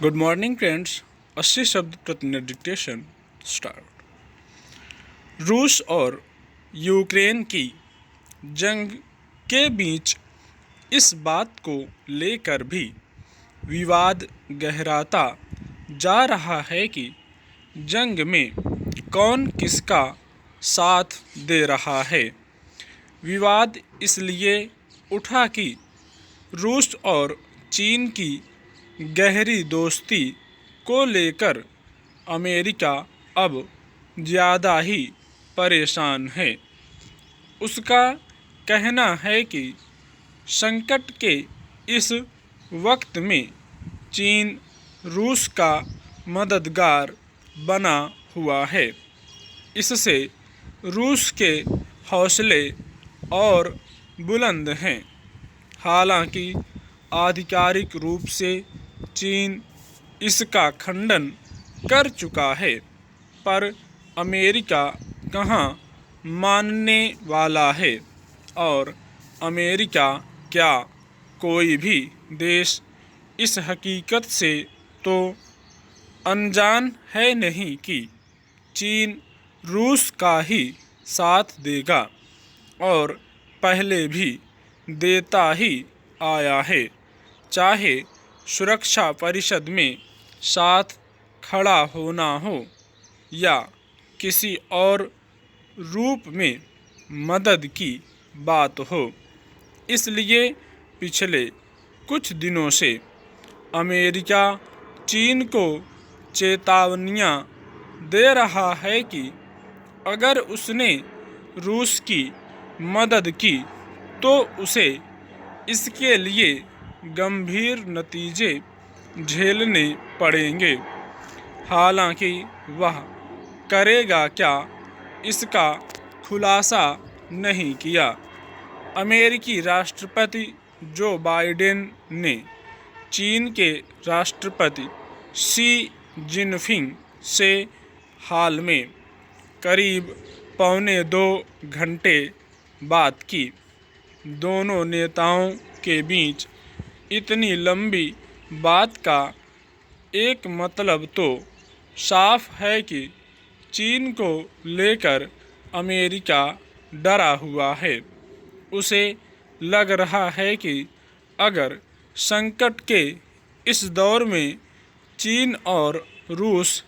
Good morning friends. 80 शब्द प्रतिदिन dictation start. रूस और यूक्रेन की जंग के बीच इस बात को लेकर भी विवाद गहराता जा रहा है कि जंग में कौन किसका साथ दे रहा है। विवाद इसलिए उठा कि रूस और चीन की गहरी दोस्ती को लेकर अमेरिका अब ज़्यादा ही परेशान है। उसका कहना है कि संकट के इस वक्त में चीन रूस का मददगार बना हुआ है। इससे रूस के हौसले और बुलंद हैं। हालांकि आधिकारिक रूप से चीन इसका खंडन कर चुका है, पर अमेरिका कहाँ मानने वाला है। और अमेरिका क्या कोई भी देश इस हकीकत से तो अनजान है नहीं कि चीन रूस का ही साथ देगा और पहले भी देता ही आया है, चाहे सुरक्षा परिषद में साथ खड़ा होना हो या किसी और रूप में मदद की बात हो। इसलिए पिछले कुछ दिनों से अमेरिका चीन को चेतावनियां दे रहा है कि अगर उसने रूस की मदद की तो उसे इसके लिए गंभीर नतीजे झेलने पड़ेंगे। हालांकि वह करेगा क्या, इसका खुलासा नहीं किया। अमेरिकी राष्ट्रपति जो बाइडेन ने चीन के राष्ट्रपति शी जिनपिंग से हाल में करीब पौने 2 घंटे बात की। दोनों नेताओं के बीच इतनी लंबी बात का एक मतलब तो साफ है कि चीन को लेकर अमेरिका डरा हुआ है। उसे लग रहा है कि अगर संकट के इस दौर में चीन और रूस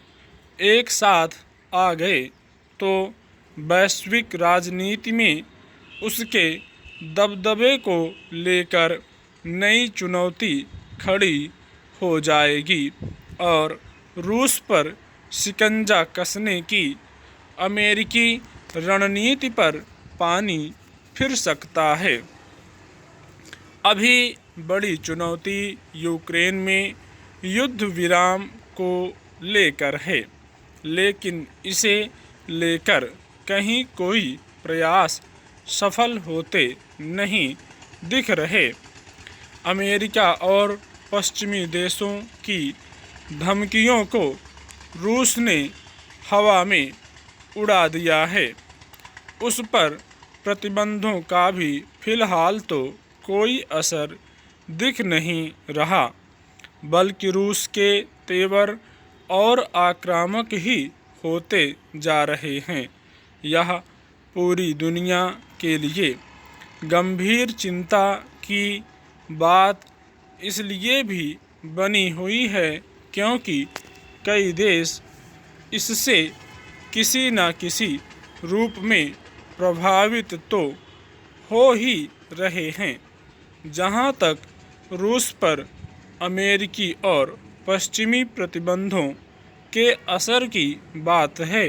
एक साथ आ गए तो वैश्विक राजनीति में उसके दबदबे को लेकर नई चुनौती खड़ी हो जाएगी और रूस पर शिकंजा कसने की अमेरिकी रणनीति पर पानी फिर सकता है। अभी बड़ी चुनौती यूक्रेन में युद्ध विराम को लेकर है, लेकिन इसे लेकर कहीं कोई प्रयास सफल होते नहीं दिख रहे। अमेरिका और पश्चिमी देशों की धमकियों को रूस ने हवा में उड़ा दिया है। उस पर प्रतिबंधों का भी फिलहाल तो कोई असर दिख नहीं रहा, बल्कि रूस के तेवर और आक्रामक ही होते जा रहे हैं। यह पूरी दुनिया के लिए गंभीर चिंता की बात इसलिए भी बनी हुई है क्योंकि कई देश इससे किसी न किसी रूप में प्रभावित तो हो ही रहे हैं। जहां तक रूस पर अमेरिकी और पश्चिमी प्रतिबंधों के असर की बात है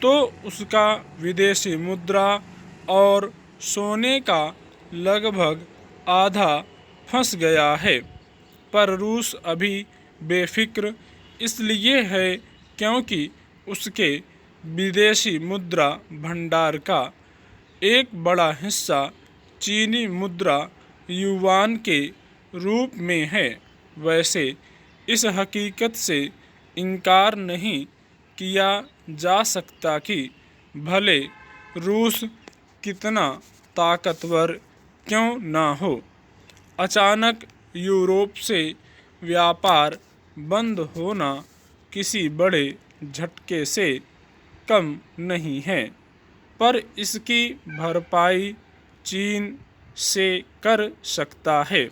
तो उसका विदेशी मुद्रा और सोने का लगभग आधा फंस गया है। पर रूस अभी बेफिक्र इसलिए है क्योंकि उसके विदेशी मुद्रा भंडार का एक बड़ा हिस्सा चीनी मुद्रा युआन के रूप में है। वैसे इस हकीकत से इनकार नहीं किया जा सकता कि भले रूस कितना ताकतवर क्यों ना हो, अचानक यूरोप से व्यापार बंद होना किसी बड़े झटके से कम नहीं है, पर इसकी भरपाई चीन से कर सकता है।